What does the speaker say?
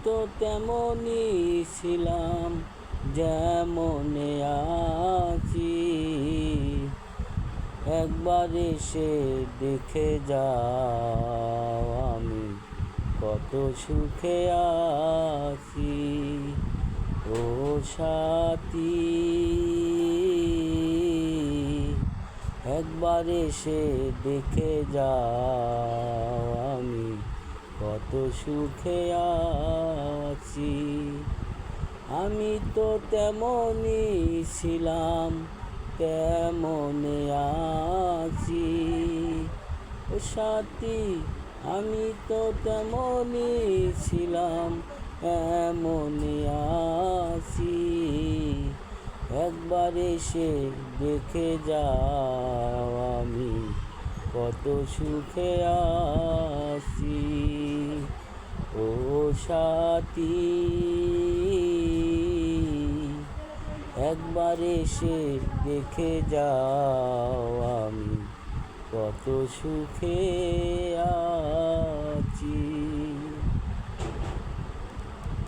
তো তেমনই ছিলাম যেমনে আছি, একবার এসে দেখে যাও আমি কত সুখে আছি। ও সাথী, একবার এসে দেখে যাও আমি কত সুখে আছি। আমি তো তেমনই ছিলাম তেমনে আছি। ও সাথী, আমি তো তেমনই ছিলাম এমনই আছি, একবার এসে দেখে যাও আমি কত সুখে আছি। ও সাথী, একবার এসে দেখে যাও আমি কত সুখে